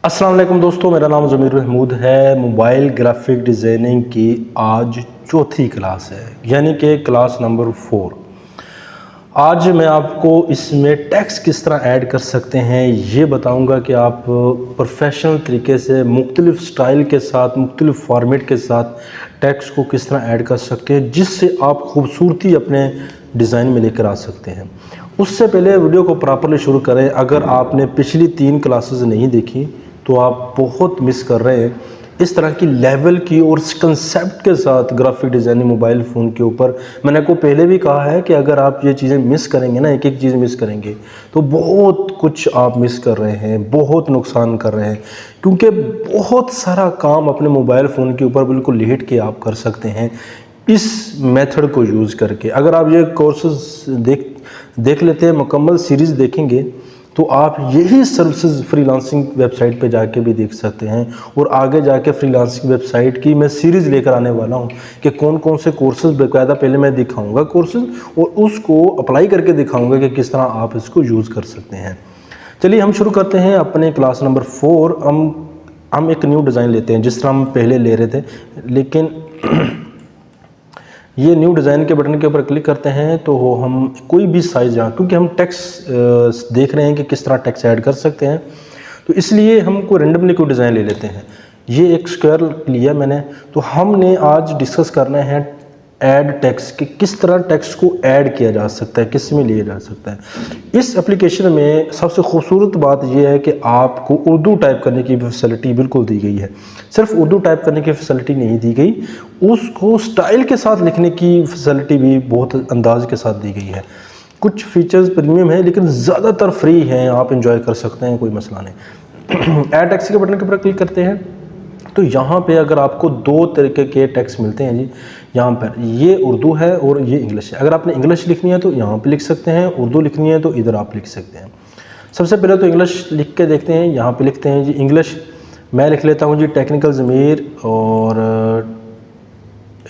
अस्सलाम वालेकुम दोस्तों, मेरा नाम ज़मीर महमूद है। मोबाइल ग्राफिक डिज़ाइनिंग की आज चौथी क्लास है, यानी कि क्लास नंबर 4। आज मैं आपको इसमें टेक्स्ट किस तरह ऐड कर सकते हैं ये बताऊंगा कि आप प्रोफेशनल तरीके से मुख्तलिफ़ स्टाइल के साथ, मुख्तलिफ़ फॉर्मेट के साथ टेक्स्ट को किस तरह ऐड कर सकते हैं, जिससे आप खूबसूरती अपने डिज़ाइन में लेकर आ सकते हैं। उससे पहले वीडियो को प्रॉपरली शुरू करें। अगर आपने पिछली 3 क्लासेस नहीं देखी तो आप बहुत मिस कर रहे हैं। इस तरह की लेवल की और कंसेप्ट के साथ ग्राफिक डिज़ाइनिंग मोबाइल फ़ोन के ऊपर मैंने आपको पहले भी कहा है कि अगर आप ये चीज़ें मिस करेंगे ना, एक एक चीज़ मिस करेंगे तो बहुत कुछ आप मिस कर रहे हैं, बहुत नुकसान कर रहे हैं। क्योंकि बहुत सारा काम अपने मोबाइल फ़ोन के ऊपर बिल्कुल लेट के आप कर सकते हैं इस मेथड को यूज़ करके। अगर आप ये कोर्सेज देख लेते हैं, मुकम्मल सीरीज़ देखेंगे तो आप यही सर्विसेज फ्रीलांसिंग वेबसाइट पे जाके भी देख सकते हैं। और आगे जाके फ्रीलांसिंग वेबसाइट की मैं सीरीज़ लेकर आने वाला हूँ कि कौन कौन से कोर्सेज बाकायदा पहले मैं दिखाऊंगा कोर्सेज और उसको अप्लाई करके दिखाऊंगा कि किस तरह आप इसको यूज़ कर सकते हैं। चलिए हम शुरू करते हैं अपने क्लास नंबर 4। हम एक न्यू डिज़ाइन लेते हैं जिस तरह हम पहले ले रहे थे, लेकिन ये न्यू डिज़ाइन के बटन के ऊपर क्लिक करते हैं तो हम कोई भी साइज़, यहाँ क्योंकि हम टेक्स्ट देख रहे हैं कि किस तरह टेक्स्ट ऐड कर सकते हैं, तो इसलिए हम कोई रेंडमली कोई डिज़ाइन ले लेते हैं। ये एक स्क्वायर लिया मैंने, तो हमने आज डिस्कस करना है ऐड टेक्स्ट कि किस तरह टेक्स्ट को ऐड किया जा सकता है, किस में लिया जा सकता है। इस एप्लीकेशन में सबसे खूबसूरत बात यह है कि आपको उर्दू टाइप करने की फैसिलिटी बिल्कुल दी गई है। सिर्फ उर्दू टाइप करने की फैसिलिटी नहीं दी गई, उसको स्टाइल के साथ लिखने की फैसिलिटी भी बहुत अंदाज के साथ दी गई है। कुछ फीचर्स प्रीमियम है लेकिन ज़्यादातर फ्री हैं, आप इंजॉय कर सकते हैं, कोई मसला नहीं। ऐड टेक्स्ट के बटन के ऊपर क्लिक करते हैं तो यहाँ पे अगर आपको 2 तरीके के टेक्स्ट मिलते हैं जी। यहाँ पर ये उर्दू है और ये इंग्लिश है। अगर आपने इंग्लिश लिखनी है तो यहाँ पे लिख सकते हैं, उर्दू लिखनी है तो इधर आप लिख सकते हैं। सबसे पहले तो इंग्लिश लिख के देखते हैं। यहाँ पे लिखते हैं जी इंग्लिश, मैं लिख लेता हूँ जी टेक्निकल ज़मीर, और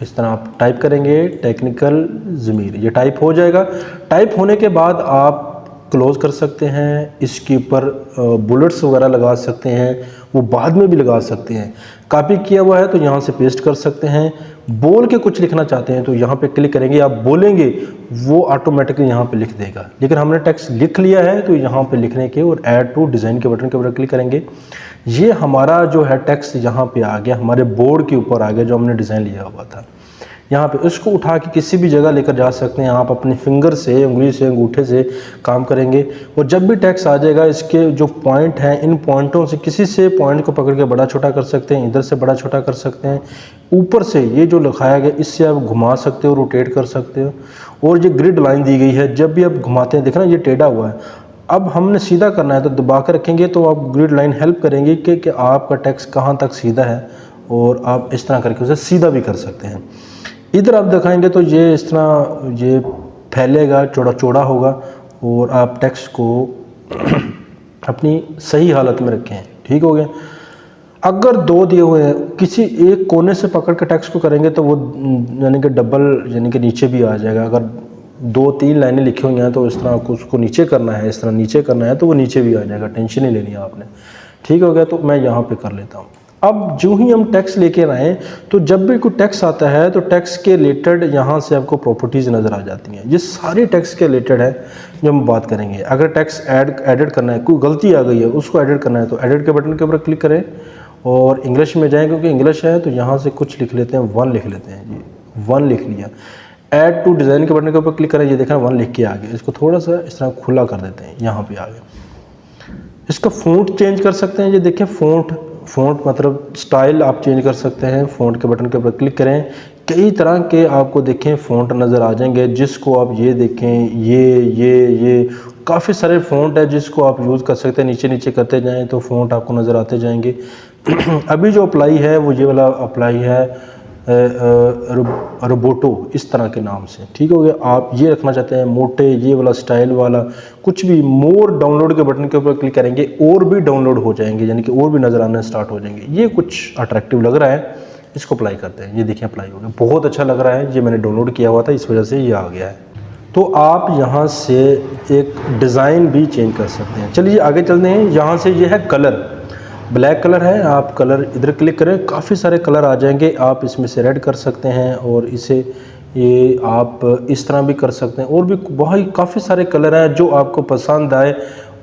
इस तरह आप टाइप करेंगे टेक्निकल ज़मीर, ये टाइप हो जाएगा। टाइप होने के बाद आप क्लोज़ कर सकते हैं, इसके ऊपर बुलेट्स वगैरह लगा सकते हैं, वो बाद में भी लगा सकते हैं। कॉपी किया हुआ है तो यहाँ से पेस्ट कर सकते हैं। बोल के कुछ लिखना चाहते हैं तो यहाँ पे क्लिक करेंगे, आप बोलेंगे वो ऑटोमेटिकली यहाँ पे लिख देगा। लेकिन हमने टेक्स्ट लिख लिया है तो यहाँ पे लिखने के और ऐड टू डिज़ाइन के बटन के ऊपर क्लिक करेंगे। ये हमारा जो है टेक्स्ट यहाँ पे आ गया, हमारे बोर्ड के ऊपर आ गया जो हमने डिज़ाइन लिया हुआ था। यहाँ पे इसको उठा के किसी भी जगह लेकर जा सकते हैं। आप अपने फिंगर से, उंगली से, अंगूठे से काम करेंगे और जब भी टेक्स्ट आ जाएगा इसके जो पॉइंट हैं, इन पॉइंटों से किसी से पॉइंट को पकड़ के बड़ा छोटा कर सकते हैं, इधर से बड़ा छोटा कर सकते हैं। ऊपर से ये जो लिखाया गया इससे आप घुमा सकते हो, रोटेट कर सकते हो। और ये ग्रिड लाइन दी गई है, जब भी आप घुमाते हैं देखना ये टेढ़ा हुआ है। अब हमने सीधा करना है तो दबा कर रखेंगे तो आप ग्रिड लाइन हेल्प करेंगे कि आपका टेक्स्ट कहाँ तक सीधा है, और आप इस तरह करके उसे सीधा भी कर सकते हैं। इधर आप दिखाएंगे तो ये इस तरह ये फैलेगा, चौड़ा चौड़ा होगा, और आप टेक्स्ट को अपनी सही हालत में रखें। ठीक हो गया। अगर 2 दिए हुए हैं, किसी एक कोने से पकड़ के टेक्स्ट को करेंगे तो वो यानी कि डबल यानी कि नीचे भी आ जाएगा। अगर 2-3 लाइनें लिखी हुई हैं तो इस तरह उसको नीचे करना है, इस तरह नीचे करना है तो वो नीचे भी आ जाएगा, टेंशन नहीं लेनी है आपने। ठीक हो गया। तो मैं यहाँ पे कर लेता हूँ। अब जो ही हम टेक्स्ट लेके आए तो जब भी कोई टेक्स्ट आता है तो टेक्स्ट के रिलेटेड यहाँ से आपको प्रॉपर्टीज़ नज़र आ जाती हैं। ये सारी टेक्स्ट के रिलेटेड है जो हम बात करेंगे। अगर टेक्स्ट एडिट करना है, कोई गलती आ गई है उसको एडिट करना है तो एडिट के बटन के ऊपर क्लिक करें और इंग्लिश में जाएँ, क्योंकि इंग्लिश है तो यहाँ से कुछ लिख लेते हैं, 1 लिख लेते हैं जी। 1 लिख लिया। ऐड टू डिज़ाइन के बटन के ऊपर क्लिक करें, ये देखा 1 लिख के आ गया। इसको थोड़ा सा इस तरह खुला कर देते हैं, यहाँ पे आ गया। इसका फ़ॉन्ट चेंज कर सकते हैं। ये देखें फ़ॉन्ट मतलब स्टाइल आप चेंज कर सकते हैं। फ़ॉन्ट के बटन के ऊपर क्लिक करें, कई तरह के आपको देखें फ़ॉन्ट नज़र आ जाएंगे, जिसको आप ये देखें, ये काफ़ी सारे फ़ॉन्ट है जिसको आप यूज़ कर सकते हैं। नीचे नीचे करते जाएं तो फ़ॉन्ट आपको नज़र आते जाएंगे। अभी जो अप्लाई है वो ये वाला अप्लाई है, रोबोटो इस तरह के नाम से। ठीक हो गया। आप ये रखना चाहते हैं मोटे, ये वाला स्टाइल वाला, कुछ भी मोर डाउनलोड के बटन के ऊपर क्लिक करेंगे और भी डाउनलोड हो जाएंगे, यानी कि और भी नज़र आना स्टार्ट हो जाएंगे। ये कुछ अट्रैक्टिव लग रहा है, इसको अप्लाई करते हैं। ये देखिए अप्लाई हो गया, बहुत अच्छा लग रहा है। ये मैंने डाउनलोड किया हुआ था, इस वजह से ये आ गया है। तो आप यहाँ से एक डिज़ाइन भी चेंज कर सकते हैं। चलिए आगे चलते हैं। यहाँ से ये है कलर। ब्लैक कलर है, आप कलर इधर क्लिक करें, काफ़ी सारे कलर आ जाएंगे। आप इसमें से रेड कर सकते हैं और इसे ये आप इस तरह भी कर सकते हैं, और भी बहुत काफ़ी सारे कलर हैं जो आपको पसंद आए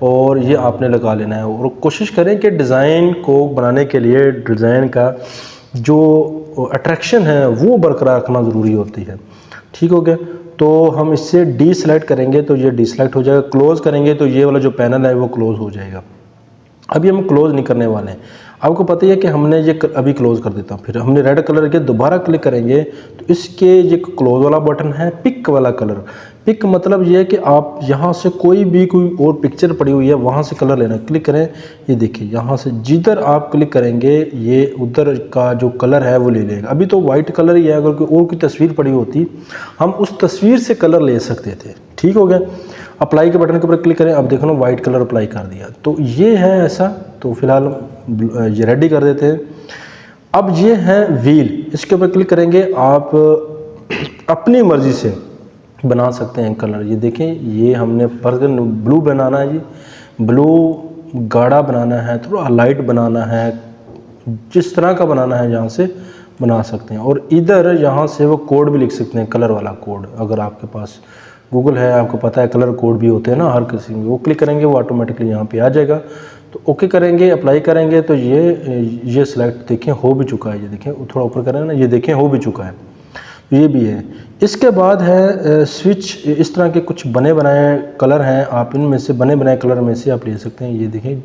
और ये आपने लगा लेना है। और कोशिश करें कि डिज़ाइन को बनाने के लिए डिज़ाइन का जो अट्रैक्शन है वो बरकरार रखना ज़रूरी होती है। ठीक हो गया, तो हम इससे डी सेलेक्ट करेंगे तो ये डी सेलेक्ट हो जाएगा, क्लोज़ करेंगे तो ये वाला जो पैनल है वो क्लोज़ हो जाएगा। अभी हम क्लोज़ नहीं करने वाले हैं, आपको पता ही है कि हमने ये अभी क्लोज़ कर देता हूँ। फिर हमने रेड कलर के दोबारा क्लिक करेंगे तो इसके ये क्लोज़ वाला बटन है, पिक वाला कलर। पिक मतलब ये है कि आप यहाँ से कोई और पिक्चर पड़ी हुई है वहाँ से कलर लेना, क्लिक करें। ये देखिए यहाँ से जिधर आप क्लिक करेंगे ये उधर का जो कलर है वो ले लेगा। अभी तो वाइट कलर ही है, अगर कोई और की तस्वीर पड़ी होती हम उस तस्वीर से कलर ले सकते थे। ठीक हो गया, अप्लाई के बटन के ऊपर क्लिक करें, अब देखो ना वाइट कलर अप्लाई कर दिया। तो ये है ऐसा, तो फिलहाल ये रेडी कर देते हैं। अब ये है व्हील, इसके ऊपर क्लिक करेंगे, आप अपनी मर्ज़ी से बना सकते हैं कलर। ये देखें, ये हमने पर्सन ब्लू बनाना है जी, ब्लू गाढ़ा बनाना है, थोड़ा लाइट बनाना है, जिस तरह का बनाना है यहाँ से बना सकते हैं। और इधर यहाँ से वो कोड भी लिख सकते हैं, कलर वाला कोड। अगर आपके पास गूगल है, आपको पता है कलर कोड भी होते हैं ना हर किसी में, वो क्लिक करेंगे वो ऑटोमेटिकली यहाँ पे आ जाएगा। तो ओके करेंगे, अप्लाई करेंगे तो ये सिलेक्ट देखें हो भी चुका है। ये देखें थोड़ा ऊपर करें ना, ये देखें हो भी चुका है, ये भी है। इसके बाद है स्विच, इस तरह के कुछ बने बनाए कलर हैं, आप इनमें से बने बनाए कलर में से आप ले सकते हैं। ये देखें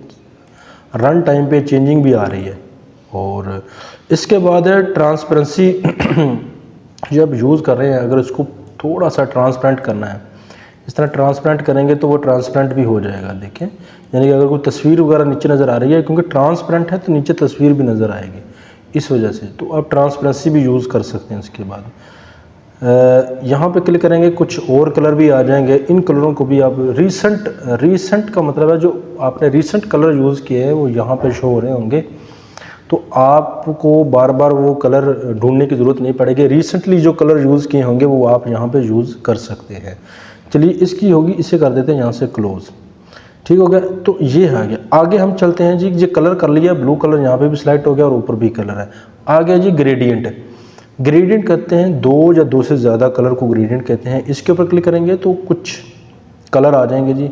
रन टाइम पे चेंजिंग भी आ रही है। और इसके बाद है ट्रांसपेरेंसी जब यूज़ कर रहे हैं, अगर इसको थोड़ा सा ट्रांसपेरेंट करना है, इस तरह ट्रांसपेरेंट करेंगे तो वो ट्रांसपेरेंट भी हो जाएगा। देखें, यानी कि अगर कोई तस्वीर वगैरह नीचे नज़र आ रही है, क्योंकि ट्रांसपेरेंट है तो नीचे तस्वीर भी नज़र आएगी इस वजह से, तो आप ट्रांसपेरेंसी भी यूज़ कर सकते हैं। इसके बाद यहाँ पे क्लिक करेंगे, कुछ और कलर भी आ जाएंगे। इन कलरों को भी आप रीसेंट का मतलब है जो आपने रीसेंट कलर यूज़ किए हैं वो यहाँ पे शो हो रहे होंगे, तो आपको बार बार वो कलर ढूंढने की ज़रूरत नहीं पड़ेगी। रिसेंटली जो कलर यूज़ किए होंगे वो आप यहाँ पे यूज़ कर सकते हैं। चलिए इसकी होगी, इसे कर देते हैं यहाँ से क्लोज़। ठीक हो गया, तो ये आ गया। आगे हम चलते हैं जी, ये कलर कर लिया, ब्लू कलर यहाँ पे भी सिलेक्ट हो गया और ऊपर भी कलर है। आ गया जी ग्रेडियंट। ग्रेडियंट कहते हैं दो या दो से ज़्यादा कलर को ग्रेडियंट कहते हैं। इसके ऊपर क्लिक करेंगे तो कुछ कलर आ जाएंगे जी,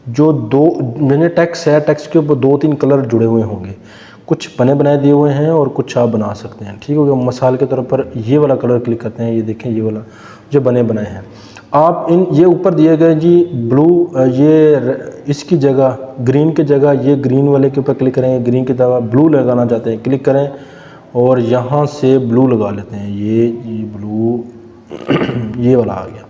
जो दो मैंने टेक्स्ट है, टेक्स्ट के ऊपर 2-3 कलर जुड़े हुए होंगे, कुछ बने बनाए दिए हुए हैं और कुछ आप बना सकते हैं। ठीक हो गया, मिसाल के तौर पर ये वाला कलर क्लिक करते हैं, ये देखें ये वाला जो बने बनाए हैं। आप ये ऊपर दिए गए जी ब्लू, ये इसकी जगह ग्रीन की जगह ये ग्रीन वाले के ऊपर क्लिक करेंगे, ग्रीन की जगह ब्लू लगाना चाहते हैं, क्लिक करें और यहाँ से ब्लू लगा लेते हैं। ये ब्लू ये वाला आ गया,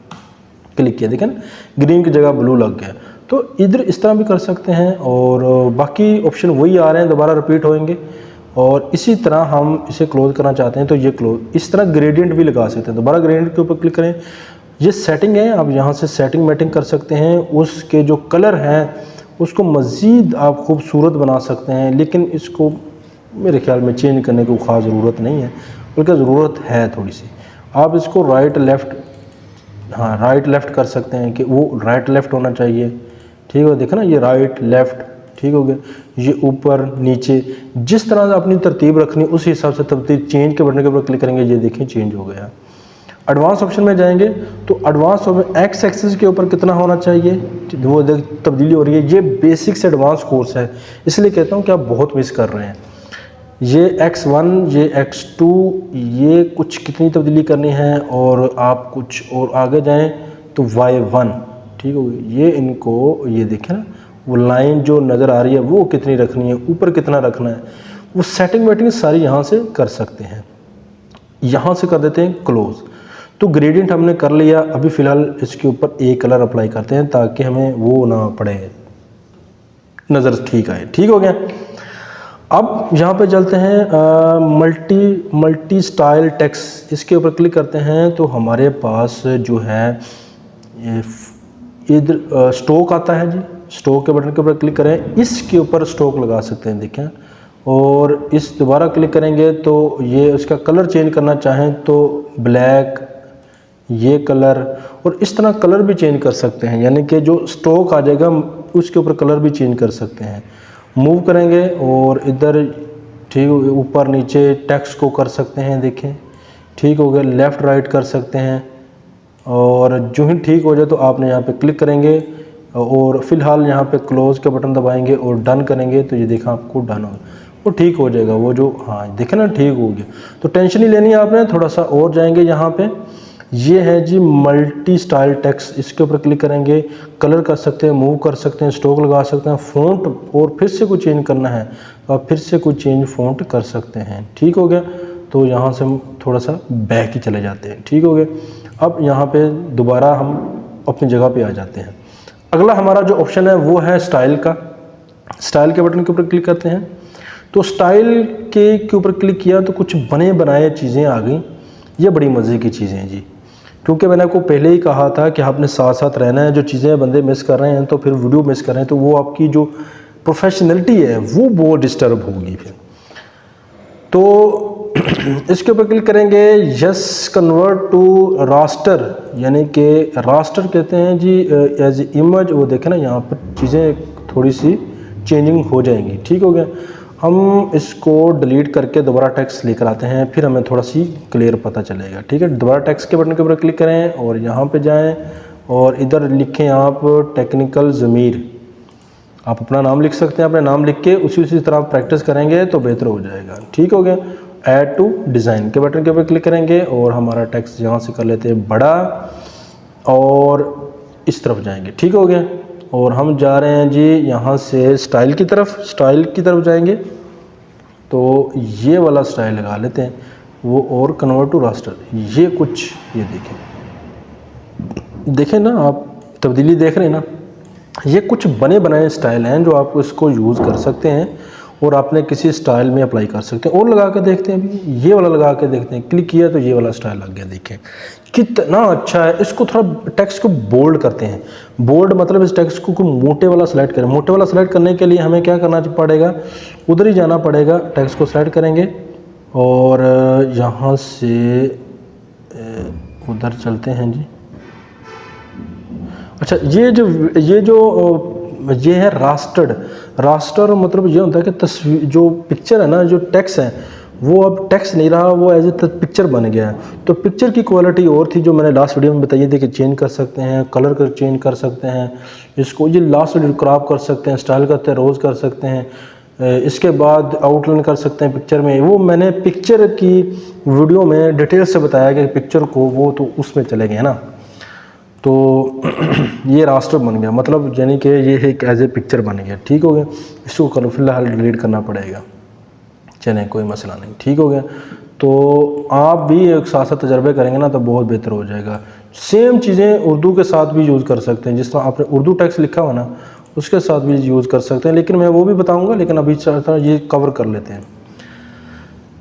क्लिक किया, देखें ना ग्रीन की जगह ब्लू लग गया। तो इधर इस तरह भी कर सकते हैं और बाकी ऑप्शन वही आ रहे हैं, दोबारा रिपीट होंगे। और इसी तरह हम इसे क्लोज करना चाहते हैं तो ये क्लोज, इस तरह ग्रेडियंट भी लगा सकते हैं। दोबारा ग्रेडियंट के ऊपर क्लिक करें, ये सेटिंग है, आप यहाँ से सेटिंग मैटिंग कर सकते हैं। उसके जो कलर हैं उसको मज़ीद आप खूबसूरत बना सकते हैं, लेकिन इसको मेरे ख्याल में चेंज करने की ख़ास ज़रूरत नहीं है, बल्कि ज़रूरत है थोड़ी सी। आप इसको राइट लेफ़्ट, हाँ राइट लेफ़्ट कर सकते हैं कि वो राइट लेफ़्ट होना चाहिए। ठीक है, देखो ना ये राइट लेफ़्ट, ठीक हो गया। ये ऊपर नीचे, जिस तरह से अपनी तरतीब रखनी उस हिसाब से तरतीब चेंज के बटन के ऊपर क्लिक करेंगे, ये देखें चेंज हो गया। एडवांस ऑप्शन में जाएंगे तो एडवांस में एक्स एक्सिस के ऊपर कितना होना चाहिए वो तब्दीली हो रही है। ये बेसिक से एडवांस कोर्स है, इसलिए कहता हूँ कि आप बहुत मिस कर रहे हैं। ये X1, ये X2, ये कुछ कितनी तब्दीली करनी है, और आप कुछ और आगे जाएं तो Y1, ठीक हो गया। ये इनको ये देखें ना, वो लाइन जो नज़र आ रही है वो कितनी रखनी है, ऊपर कितना रखना है, वो सेटिंग वेटिंग सारी यहाँ से कर सकते हैं। यहाँ से कर देते हैं क्लोज़। तो ग्रेडियंट हमने कर लिया, अभी फ़िलहाल इसके ऊपर एक कलर अप्लाई करते हैं ताकि हमें वो ना पड़े, नज़र ठीक आए। ठीक हो गया। अब यहाँ पे चलते हैं मल्टी स्टाइल टेक्स्ट, इसके ऊपर क्लिक करते हैं तो हमारे पास जो है इधर स्टोक आता है जी। स्टोक के बटन के ऊपर क्लिक करें, इसके ऊपर स्टोक लगा सकते हैं, देखें। और इस दोबारा क्लिक करेंगे तो ये उसका कलर चेंज करना चाहें तो ब्लैक, ये कलर, और इस तरह कलर भी चेंज कर सकते हैं, यानी कि जो स्टोक आ जाएगा उसके ऊपर कलर भी चेंज कर सकते हैं। मूव करेंगे और इधर ठीक ऊपर नीचे टेक्स्ट को कर सकते हैं, देखें ठीक हो गया, लेफ़्ट राइट कर सकते हैं। और जो ही ठीक हो जाए तो आपने यहाँ पे क्लिक करेंगे और फिलहाल यहाँ पे क्लोज़ का बटन दबाएंगे और डन करेंगे तो ये देखा आपको डन हो वो ठीक हो जाएगा, वो जो हाँ देखे ना ठीक हो गया। तो टेंशन नहीं लेनी है आपने, थोड़ा सा और जाएंगे यहाँ पे, ये है जी मल्टी स्टाइल टेक्स्ट, इसके ऊपर क्लिक करेंगे, कलर कर सकते हैं, मूव कर सकते हैं, स्ट्रोक लगा सकते हैं, फ़ॉन्ट और फिर से कुछ चेंज करना है तो आप फिर से कुछ चेंज फ़ॉन्ट कर सकते हैं। ठीक हो गया, तो यहाँ से हम थोड़ा सा बैक ही चले जाते हैं। ठीक हो गया, अब यहाँ पे दोबारा हम अपनी जगह पे आ जाते हैं। अगला हमारा जो ऑप्शन है वो है स्टाइल का। स्टाइल के बटन के ऊपर क्लिक करते हैं तो स्टाइल के ऊपर क्लिक किया तो कुछ बने बनाए चीज़ें आ गई। ये बड़ी मज़े की चीज़ें हैं जी, क्योंकि मैंने आपको पहले ही कहा था कि आपने साथ साथ रहना है। जो चीज़ें बंदे मिस कर रहे हैं तो फिर वीडियो मिस कर रहे हैं तो वो आपकी जो प्रोफेशनलिटी है वो बहुत डिस्टर्ब होगी फिर। तो इसके ऊपर क्लिक करेंगे, यस कन्वर्ट टू रास्टर, यानी कि रास्टर कहते हैं जी एज इमेज। वो देखें ना यहाँ पर चीज़ें थोड़ी सी चेंजिंग हो जाएंगी। ठीक हो गया, हम इसको डिलीट करके दोबारा टेक्स्ट लेकर आते हैं, फिर हमें थोड़ा सी क्लियर पता चलेगा। ठीक है, दोबारा टेक्स्ट के बटन के ऊपर क्लिक करें और यहाँ पे जाएं और इधर लिखें आप टेक्निकल ज़मीर। आप अपना नाम लिख सकते हैं, अपने नाम लिख के उसी तरह प्रैक्टिस करेंगे तो बेहतर हो जाएगा। ठीक हो गया, ऐड टू डिज़ाइन के बटन के ऊपर क्लिक करेंगे और हमारा टेक्स्ट यहाँ से कर लेते हैं बड़ा और इस तरफ जाएंगे। ठीक हो गया, और हम जा रहे हैं जी यहाँ से स्टाइल की तरफ जाएंगे तो ये वाला स्टाइल लगा लेते हैं वो, और कन्वर्ट टू रास्टर। ये कुछ ये देखें ना आप, तब्दीली देख रहे हैं ना, ये कुछ बने बनाए स्टाइल हैं जो आप इसको यूज़ कर सकते हैं और आपने किसी स्टाइल में अप्लाई कर सकते हैं। और लगा के देखते हैं, अभी ये वाला लगा के देखते हैं, क्लिक किया तो ये वाला स्टाइल लग गया। देखें कितना अच्छा है। इसको थोड़ा टेक्स्ट को बोल्ड करते हैं। बोल्ड मतलब इस टेक्स्ट को मोटे वाला सेलेक्ट करें। मोटे वाला सेलेक्ट करने के लिए हमें क्या करना पड़ेगा, उधर ही जाना पड़ेगा, टेक्स्ट को सेलेक्ट करेंगे और यहाँ से उधर चलते हैं जी। अच्छा, ये है रास्टर मतलब ये होता है कि तस्वीर जो पिक्चर है ना, जो टेक्स्ट है वो अब टेक्स्ट नहीं रहा, वो एज ए पिक्चर बन गया है। तो पिक्चर की क्वालिटी और थी जो मैंने लास्ट वीडियो में बताई थी कि चेंज कर सकते हैं, कलर कर चेंज कर सकते हैं, इसको ये लास्ट वीडियो क्रॉप कर सकते हैं, स्टाइल करते हैं, रोज़ कर सकते हैं, इसके बाद आउटलाइन कर सकते हैं पिक्चर में। वो मैंने पिक्चर की वीडियो में डिटेल से बताया कि पिक्चर को वो तो उसमें चले गए ना। तो ये रास्टर बन गया, मतलब यानी कि ये एक एज ए पिक्चर बन गया। ठीक हो गया, इसको करो फिलहाल डिलीट करना पड़ेगा, चलें कोई मसला नहीं। ठीक हो गया, तो आप भी एक साथ साथ तजर्बे करेंगे ना तो बहुत बेहतर हो जाएगा। सेम चीज़ें उर्दू के साथ भी यूज़ कर सकते हैं, जिस तरह आपने उर्दू टेक्स्ट लिखा हुआ ना उसके साथ भी यूज़ कर सकते हैं, लेकिन मैं वो भी बताऊँगा, लेकिन अभी चाहता हूँ ये कवर कर लेते हैं।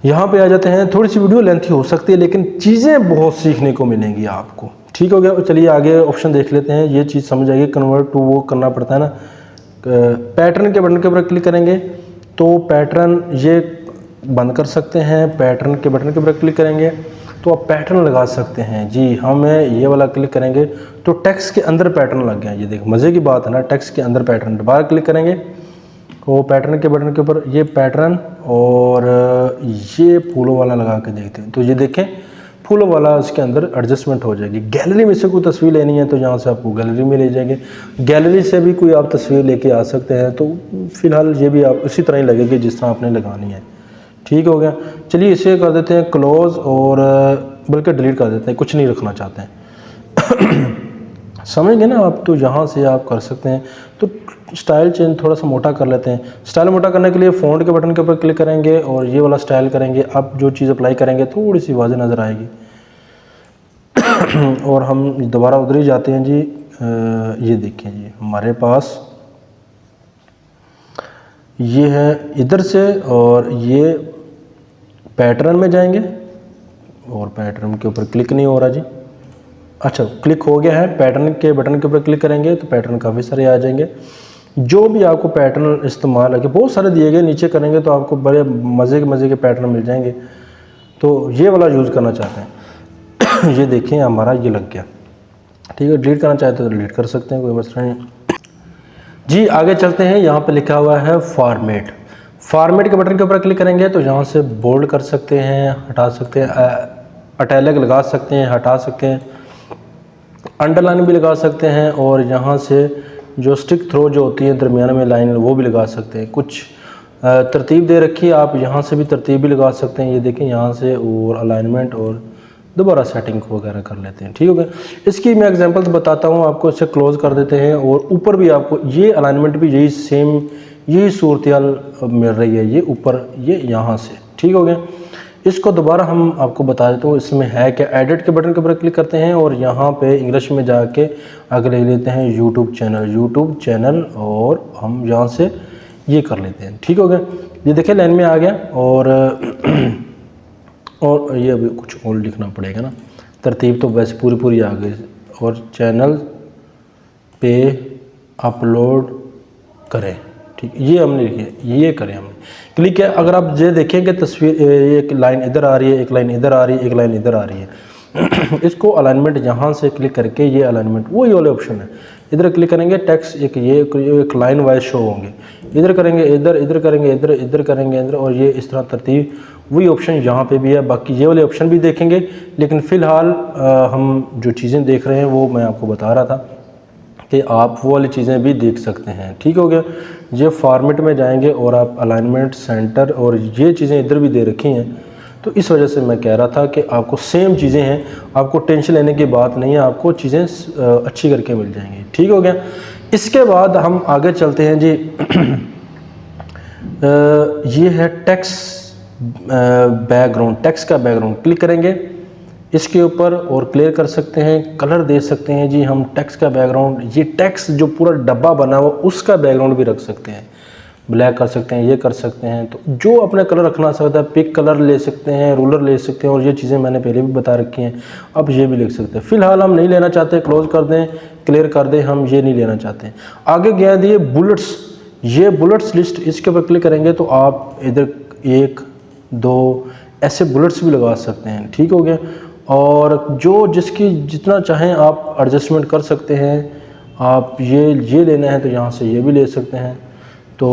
यहाँ पे आ जाते हैं, थोड़ी सी वीडियो लेंथी हो सकती है लेकिन चीज़ें बहुत सीखने को मिलेंगी आपको। ठीक हो गया, चलिए आगे ऑप्शन देख लेते हैं। ये चीज़ समझ आएगी, कन्वर्ट टू वो करना पड़ता है ना। पैटर्न के बटन के ऊपर क्लिक करेंगे तो पैटर्न ये बंद कर सकते हैं। पैटर्न के बटन के ऊपर क्लिक करेंगे तो आप पैटर्न लगा सकते हैं जी। हमें ये वाला क्लिक करेंगे तो टेक्स्ट के अंदर पैटर्न लग गया। ये देखो मज़े की बात है ना, टेक्स्ट के अंदर पैटर्न। दोबारा क्लिक करेंगे तो पैटर्न के बटन के ऊपर ये पैटर्न और ये फूलों वाला लगा के देखते हैं तो ये देखें फूलों वाला उसके अंदर एडजस्टमेंट हो जाएगी। गैलरी में से कोई तस्वीर लेनी है तो यहाँ से आपको गैलरी में ले जाएंगे, गैलरी से भी कोई आप तस्वीर लेके आ सकते हैं। तो फिलहाल ये भी आप उसी तरह ही लगेगी जिस तरह आपने लगानी है। ठीक हो गया, चलिए इसे कर देते हैं क्लोज़ और बल्कि डिलीट कर देते हैं, कुछ नहीं रखना चाहते हैं। समझ गए ना आप, तो यहाँ से आप कर सकते हैं। तो स्टाइल चेंज थोड़ा सा मोटा कर लेते हैं। स्टाइल मोटा करने के लिए फ़ॉन्ट के बटन के ऊपर क्लिक करेंगे और ये वाला स्टाइल करेंगे। अब जो चीज़ अप्लाई करेंगे थोड़ी सी वाज़ेह नज़र आएगी। और हम दोबारा उधर ही जाते हैं जी। ये देखिए जी, हमारे पास ये है इधर से, और ये पैटर्न में जाएंगे और पैटर्न के ऊपर क्लिक नहीं हो रहा जी। अच्छा, क्लिक हो गया है। पैटर्न के बटन के ऊपर क्लिक करेंगे तो पैटर्न काफ़ी सारे आ जाएंगे। जो भी आपको पैटर्न इस्तेमाल है, बहुत सारे दिए गए, नीचे करेंगे तो आपको बड़े मज़े के पैटर्न मिल जाएंगे। तो ये वाला यूज़ करना चाहते हैं। ये देखें हमारा ये लग गया। ठीक है, डिलीट करना चाहते हैं तो डिलीट कर सकते हैं, कोई मसला नहीं। जी आगे चलते हैं। यहाँ पे लिखा हुआ है फॉर्मेट। फॉर्मेट के बटन के ऊपर क्लिक करेंगे तो यहाँ से बोल्ड कर सकते हैं, हटा सकते हैं, इटैलिक लगा सकते हैं, हटा सकते हैं, अंडरलाइन भी लगा सकते हैं, और यहाँ से जो स्टिक थ्रो जो होती है दरमियान में लाइन वो भी लगा सकते हैं। कुछ तरतीब दे रखी है, आप यहाँ से भी तरतीब भी लगा सकते हैं। ये देखें यहाँ से, और अलाइनमेंट, और दोबारा सेटिंग वगैरह कर लेते हैं। ठीक हो गया। इसकी मैं एग्जांपल्स बताता हूँ आपको। इसे क्लोज कर देते हैं, और ऊपर भी आपको ये अलाइनमेंट भी यही सेम यही सूरत मिल रही है, ये ऊपर ये यहाँ से। ठीक हो गया। इसको दोबारा हम आपको बता देते हैं इसमें है क्या। एडिट के बटन के ऊपर क्लिक करते हैं, और यहाँ पे इंग्लिश में जाके आगे ले लेते हैं यूट्यूब चैनल, और हम यहाँ से ये कर लेते हैं। ठीक हो गया। ये देखिए लाइन में आ गया, और ये अभी कुछ और लिखना पड़ेगा ना, तरतीब तो वैसे पूरी आ गई। और चैनल पे अपलोड करें, ठीक, ये हमने लिखी है, ये करें हमने क्लिक किया। अगर आप ये देखें कि तस्वीर एक लाइन इधर आ रही है, एक लाइन इधर आ रही है, एक लाइन इधर आ रही है इसको अलाइनमेंट यहाँ से क्लिक करके ये अलाइनमेंट वही वाले ऑप्शन है, इधर क्लिक करेंगे टेक्स्ट एक लाइन वाइज शो होंगे। इधर करेंगे इधर करेंगे इधर करेंगे इधर, और ये इस तरह तरतीब वही ऑप्शन यहाँ पे भी है। बाकी ये वाले ऑप्शन भी देखेंगे, लेकिन फ़िलहाल हम जो चीज़ें देख रहे हैं वो मैं आपको बता रहा था कि आप वो वाली चीज़ें भी देख सकते हैं। ठीक हो गया। ये फॉर्मेट में जाएंगे और आप अलाइनमेंट, सेंटर, और ये चीज़ें इधर भी दे रखी हैं, तो इस वजह से मैं कह रहा था कि आपको सेम चीज़ें हैं, आपको टेंशन लेने की बात नहीं है, आपको चीज़ें अच्छी करके मिल जाएंगी। ठीक हो गया। इसके बाद हम आगे चलते हैं जी। ये है टेक्स्ट बैकग्राउंड, टेक्स्ट का बैकग्राउंड। क्लिक करेंगे इसके ऊपर और क्लियर कर सकते हैं, कलर दे सकते हैं जी हम टेक्स्ट का बैकग्राउंड। ये टेक्स्ट जो पूरा डब्बा बना हुआ उसका बैकग्राउंड भी रख सकते हैं, ब्लैक कर सकते हैं, ये कर सकते हैं। तो जो अपने कलर रखना सकता है, पिक कलर ले सकते हैं, रूलर ले सकते हैं, और ये चीज़ें मैंने पहले भी बता रखी हैं। अब ये भी लिख सकते हैं। फ़िलहाल हम नहीं लेना चाहते, क्लोज कर दें, क्लियर कर दें, हम ये नहीं लेना चाहते। आगे गया दिए बुलेट्स, ये बुलेट्स लिस्ट, इसके ऊपर क्लिक करेंगे तो आप इधर 1 2 ऐसे बुलेट्स भी लगा सकते हैं। ठीक हो गया। और जो जिसकी जितना चाहें आप एडजस्टमेंट कर सकते हैं। आप ये लेना है तो यहाँ से ये भी ले सकते हैं। तो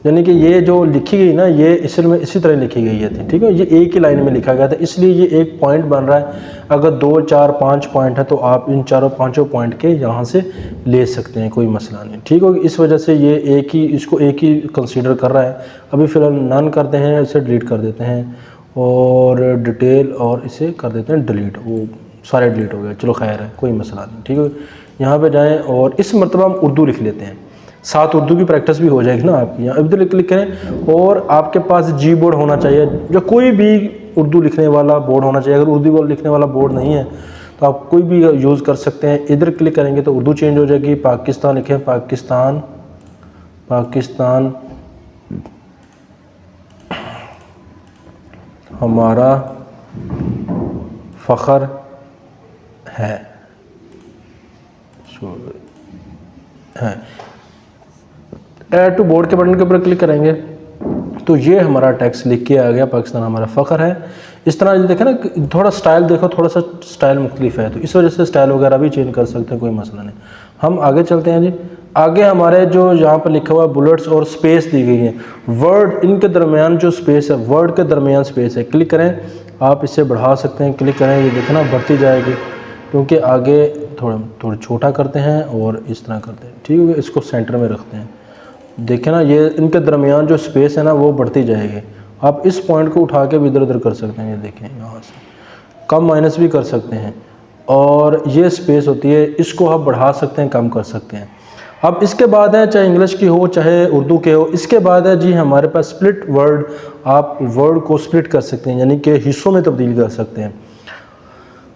यानी कि ये जो लिखी गई ना, ये इसी तरह लिखी गई है। ठीक है। ये एक ही लाइन में लिखा गया था, इसलिए ये एक पॉइंट बन रहा है। अगर 2 4 5 पॉइंट है तो आप इन 4-5 पॉइंट के यहाँ से ले सकते हैं, कोई मसला नहीं। ठीक होगी। इस वजह से ये इसको एक ही कंसीडर कर रहा है। अभी फ़िलहाल नन करते हैं, इसे डिलीट कर देते हैं, और डिटेल, और इसे कर देते हैं डिलीट। वो सारे डिलीट हो गए, चलो खैर है, कोई मसला नहीं। ठीक है। यहाँ पे जाएँ और इस मरतबा हम उर्दू लिख लेते हैं, साथ उर्दू की प्रैक्टिस भी हो जाएगी ना आपकी। यहाँ इधर क्लिक करें, और आपके पास जी बोर्ड होना चाहिए, जो कोई भी उर्दू लिखने वाला बोर्ड होना चाहिए। अगर उर्दू लिखने वाला बोर्ड नहीं है तो आप कोई भी यूज़ कर सकते हैं। इधर क्लिक करेंगे तो उर्दू चेंज हो जाएगी। पाकिस्तान लिखें, पाकिस्तान हमारा फ़ख्र है। ऐड टू बोर्ड के बटन के ऊपर क्लिक करेंगे तो ये हमारा टेक्स्ट लिख के आ गया, पाकिस्तान हमारा फ़ख्र है। इस तरह देखें ना, थोड़ा स्टाइल देखो, थोड़ा सा स्टाइल मुख्तलिफ है, तो इस वजह से स्टाइल वगैरह भी चेंज कर सकते हैं, कोई मसला नहीं। हम आगे चलते हैं जी। आगे हमारे जो यहाँ पर लिखा हुआ बुलेट्स और स्पेस दी गई है, वर्ड इनके दरमियान जो स्पेस है, वर्ड के दरमियान स्पेस है, क्लिक करें। आप इसे बढ़ा सकते हैं, क्लिक करें, ये देखना बढ़ती जाएगी, क्योंकि आगे थोड़ा छोटा करते हैं और इस तरह करते हैं। ठीक है। इसको सेंटर में रखते हैं, देखें ना, ये इनके दरमियान जो स्पेस है ना वो बढ़ती जाएगी। आप इस पॉइंट को उठा के भी इधर उधर कर सकते हैं, ये देखें, यहाँ से कम माइनस भी कर सकते हैं। और ये स्पेस होती है, इसको आप बढ़ा सकते हैं, कम कर सकते हैं। अब इसके बाद है, चाहे इंग्लिश की हो चाहे उर्दू के हो, इसके बाद है जी हमारे पास स्प्लिट वर्ड। आप वर्ड को स्प्लिट कर सकते हैं, यानी कि हिस्सों में तब्दील कर सकते हैं।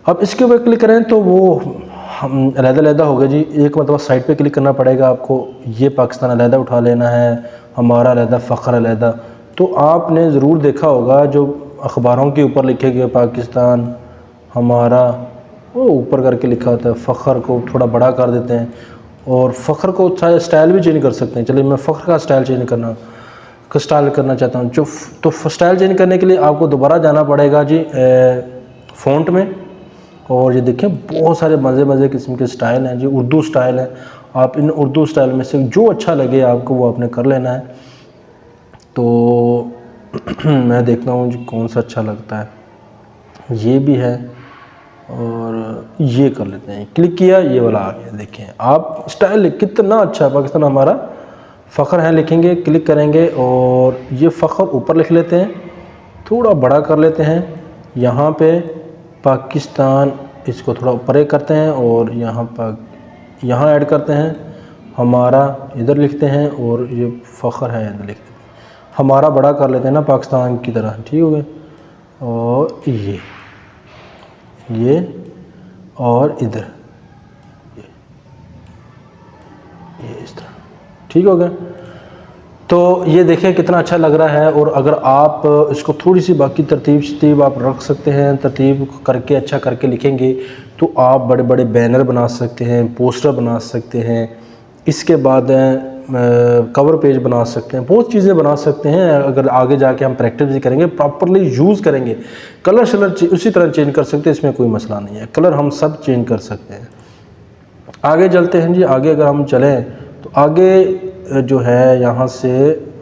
अब इसके ऊपर क्लिक करें तो वो हम अलहदा होगा जी। एक मतलब साइड पे क्लिक करना पड़ेगा आपको। ये पाकिस्तान अलहदा उठा लेना है, हमारा अलहदा, फ़ख्र अलहदा। तो आपने ज़रूर देखा होगा जो अखबारों के ऊपर लिखे गए पाकिस्तान हमारा, वो ऊपर करके लिखा होता है। फ़ख्र को थोड़ा बड़ा कर देते हैं, और फ़ख्र को स्टाइल भी चेंज कर सकते हैं। चलिए मैं फ़ख्र का स्टाइल चेंज करना चाहता हूँ। तो स्टाइल चेंज करने के लिए आपको दोबारा जाना पड़ेगा जी फ़ॉन्ट में, और ये देखें बहुत सारे मज़े किस्म के स्टाइल हैं जी, उर्दू स्टाइल है। आप इन उर्दू स्टाइल में से जो अच्छा लगे आपको वो आपने कर लेना है। तो मैं देखता हूँ जी कौन सा अच्छा लगता है। ये भी है और ये कर लेते हैं, क्लिक किया ये वाला आ गया। देखें आप स्टाइल कितना अच्छा है, पाकिस्तान हमारा फ़ख्र है लिखेंगे, क्लिक करेंगे और ये फ़ख्र ऊपर लिख लेते हैं, थोड़ा बड़ा कर लेते हैं। यहाँ पे पाकिस्तान इसको थोड़ा ऊपर करते हैं और यहाँ पर यहाँ ऐड करते हैं, हमारा इधर लिखते हैं और ये फ़ख्र है इधर लिखते हैं, हमारा बड़ा कर लेते हैं ना पाकिस्तान की तरह, ठीक हो गया। और ये और इधर ये इस तरह, ठीक हो गया। तो ये देखें कितना अच्छा लग रहा है। और अगर आप इसको थोड़ी सी बाकी तरतीब आप रख सकते हैं, तरतीब करके अच्छा करके लिखेंगे तो आप बड़े बड़े बैनर बना सकते हैं, पोस्टर बना सकते हैं, इसके बाद कवर पेज बना सकते हैं, बहुत चीज़ें बना सकते हैं। अगर आगे जाके हम प्रैक्टिस भी करेंगे, प्रॉपरली यूज़ करेंगे, कलर शलर उसी तरह चेंज कर सकते हैं, इसमें कोई मसला नहीं है, कलर हम सब चेंज कर सकते हैं। आगे चलते हैं जी। आगे अगर हम चलें तो आगे जो है यहाँ से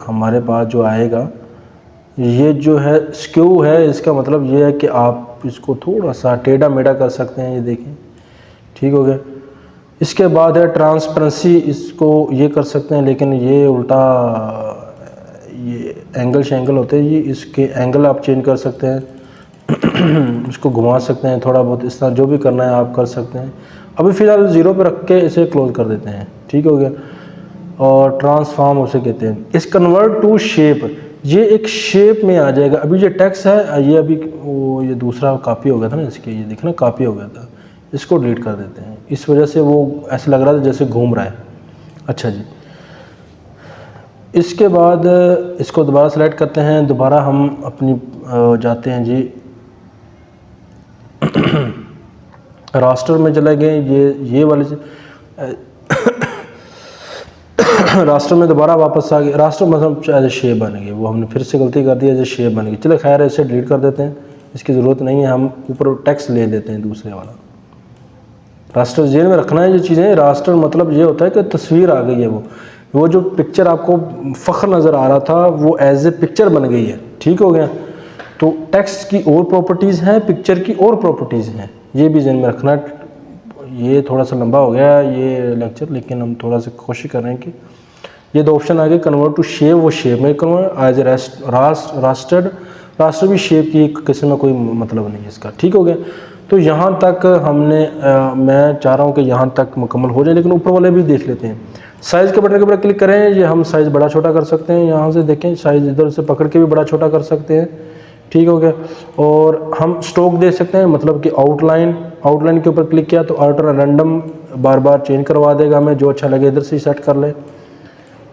हमारे पास जो आएगा ये जो है स्क्यू है, इसका मतलब ये है कि आप इसको थोड़ा सा टेढ़ा मेढ़ा कर सकते हैं, ये देखें, ठीक हो गया। इसके बाद है ट्रांसपेरेंसी, इसको ये कर सकते हैं, लेकिन ये उल्टा ये एंगल शेंगल होते हैं, ये इसके एंगल आप चेंज कर सकते हैं इसको घुमा सकते हैं थोड़ा बहुत, इस तरह जो भी करना है आप कर सकते हैं। अभी फ़िलहाल 0 पे रख के इसे क्लोज़ कर देते हैं, ठीक हो गया। और ट्रांसफॉर्म उसे कहते हैं। इस कन्वर्ट टू शेप, ये एक शेप में आ जाएगा। अभी ये टेक्स्ट है, ये अभी वो ये दूसरा कॉपी हो गया था ना इसके, ये देखना कॉपी हो गया था, इसको डिलीट कर देते हैं। इस वजह से वो ऐसा लग रहा था जैसे घूम रहा है। अच्छा जी, इसके बाद इसको दोबारा सेलेक्ट करते हैं, दोबारा हम अपनी जाते हैं जी रास्टर में चले गए, ये वाले रास्टर में दोबारा वापस आ गए। रास्टर मतलब एज ए शेप बन गई, वो हमने फिर से गलती कर दी, एज ए शेप बन गई। चलो खैर इसे डिलीट कर देते हैं, इसकी ज़रूरत नहीं है। हम ऊपर टेक्स्ट ले लेते हैं दूसरे वाला। रास्टर जेल में रखना है ये चीज़ें। रास्टर मतलब ये होता है कि तस्वीर आ गई है, वो जो पिक्चर आपको फ़ख्र नज़र आ रहा था वो एज ए पिक्चर बन गई है, ठीक हो गया। तो टेक्स्ट की और प्रॉपर्टीज़ हैं, पिक्चर की और प्रॉपर्टीज़ हैं, ये भी जहन में रखना। ये थोड़ा सा लंबा हो गया ये लेक्चर, लेकिन हम थोड़ा सा कोशिश कर रहे हैं कि ये दो ऑप्शन आ गए, कन्वर्ट टू शेप, वो शेप में कन्वर्ट एज ए रास्टर भी शेप की किसी में कोई मतलब नहीं है इसका, ठीक हो गया। तो यहाँ तक हमने मैं चाह रहा हूँ कि यहाँ तक मुकम्मल हो जाए, लेकिन ऊपर वाले भी देख लेते हैं। साइज़ के बटन के ऊपर क्लिक करें, ये हम साइज़ बड़ा छोटा कर सकते हैं। यहाँ से देखें साइज़ इधर से पकड़ के भी बड़ा छोटा कर सकते हैं, ठीक हो गया। और हम स्ट्रोक दे सकते हैं, मतलब कि आउटलाइन के ऊपर क्लिक किया तो आउटर रैंडम बार बार चेंज करवा देगा, हमें जो अच्छा लगे इधर से सेट कर लें,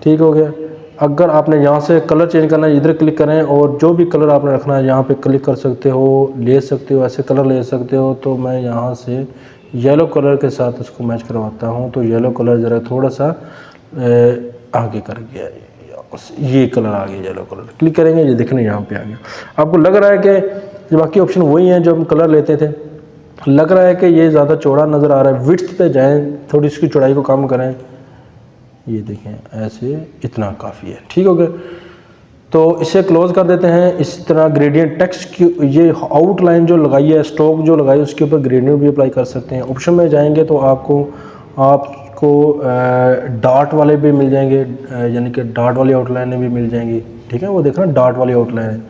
ठीक हो गया। अगर आपने यहाँ से कलर चेंज करना है इधर क्लिक करें और जो भी कलर आपने रखना है यहाँ पे क्लिक कर सकते हो, ले सकते हो, ऐसे कलर ले सकते हो। तो मैं यहाँ से येलो कलर के साथ इसको मैच करवाता हूँ, तो येलो कलर ज़रा थोड़ा सा आगे कर गया, ये कलर आ गया येलो कलर, क्लिक करेंगे ये दिखने यहाँ पे आ गया। आपको लग रहा है कि बाकी ऑप्शन वही हैं जो हम कलर लेते थे, लग रहा है कि ये ज़्यादा चौड़ा नज़र आ रहा है, विड्थ पे जाएँ, थोड़ी इसकी चौड़ाई को कम करें, ये देखें ऐसे इतना काफ़ी है, ठीक हो गया। तो इसे क्लोज़ कर देते हैं। इस तरह ग्रेडियंट टेक्स्ट की ये आउटलाइन जो लगाई है, स्ट्रोक जो लगाई है, उसके ऊपर ग्रेडियंट भी अप्लाई कर सकते हैं। ऑप्शन में जाएंगे तो आपको डॉट वाले भी मिल जाएंगे, यानी कि डॉट वाली आउटलाइनें भी मिल जाएंगी, ठीक है। वो देखना डॉट वाली आउटलाइन है,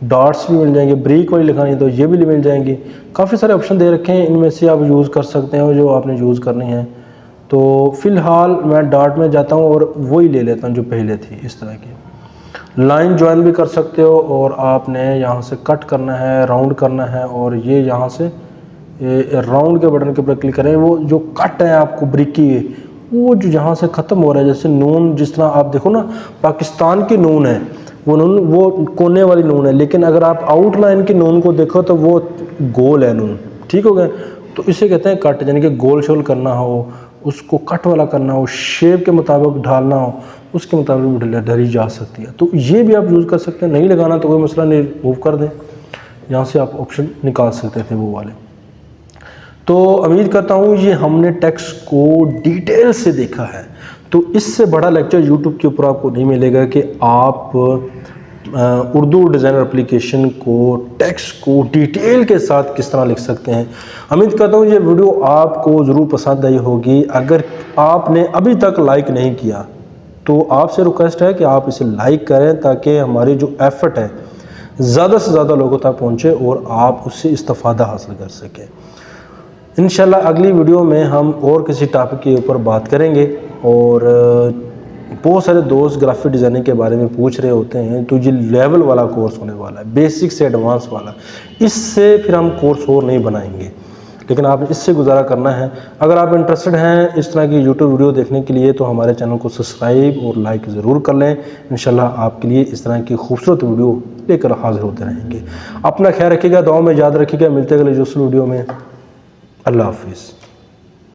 डॉट्स भी मिल जाएंगे, ब्रेक वाली लिखानी तो ये भी मिल जाएंगी। काफ़ी सारे ऑप्शन दे रखे हैं, इनमें से आप यूज़ कर सकते हो जो आपने यूज़ करनी है। तो फ़िलहाल मैं डॉट में जाता हूँ और वही ले लेता हूँ जो पहले थी, इस तरह की। लाइन ज्वाइन भी कर सकते हो और आपने यहाँ से कट करना है, राउंड करना है, और ये यहाँ से राउंड के बटन के ऊपर क्लिक करें। वो जो कट है आपको ब्रिकी है, वो जो यहाँ से ख़त्म हो रहा है, जैसे नून, जिस तरह आप देखो ना पाकिस्तान की नून है, वो नून वो कोने वाली नून है, लेकिन अगर आप आउटलाइन की नून को देखो तो वो गोल है नून, ठीक हो गया। तो इसे कहते हैं कट, यानी कि गोल शोल करना हो, उसको कट वाला करना हो, शेप के मुताबिक ढालना हो, उसके मुताबिक ढली जा सकती है। तो ये भी आप यूज़ कर सकते हैं, नहीं लगाना तो कोई मसला नहीं, मूव कर दें, यहाँ से आप ऑप्शन निकाल सकते थे वो वाले। तो उम्मीद करता हूँ ये हमने टेक्स्ट को डिटेल से देखा है। तो इससे बड़ा लेक्चर यूट्यूब के ऊपर आपको नहीं मिलेगा कि आप उर्दू डिज़ाइनर एप्लीकेशन को टेक्स्ट को डिटेल के साथ किस तरह लिख सकते हैं। उम्मीद करता हूँ ये वीडियो आपको ज़रूर पसंद आई होगी। अगर आपने अभी तक लाइक नहीं किया तो आपसे रिक्वेस्ट है कि आप इसे लाइक करें ताकि हमारी जो एफ़र्ट है ज़्यादा से ज़्यादा लोगों तक पहुँचे और आप उससे इस्तिफ़ादा हासिल कर सकें। इंशाल्लाह अगली वीडियो में हम और किसी टॉपिक के ऊपर बात करेंगे। और बहुत सारे दोस्त ग्राफिक डिज़ाइनिंग के बारे में पूछ रहे होते हैं, तो ये लेवल वाला कोर्स होने वाला है, बेसिक से एडवांस वाला। इससे फिर हम कोर्स और नहीं बनाएंगे, लेकिन आपने इससे गुजारा करना है। अगर आप इंटरेस्टेड हैं इस तरह की यूट्यूब वीडियो देखने के लिए तो हमारे चैनल को सब्सक्राइब और लाइक ज़रूर कर लें। इंशाल्लाह आपके लिए इस तरह की खूबसूरत वीडियो लेकर हाजिर होते रहेंगे। अपना ख्याल रखिएगा, दुआ में याद रखिएगा। मिलते हैं अगले दूसरी वीडियो में। अल्लाह हाफिज़।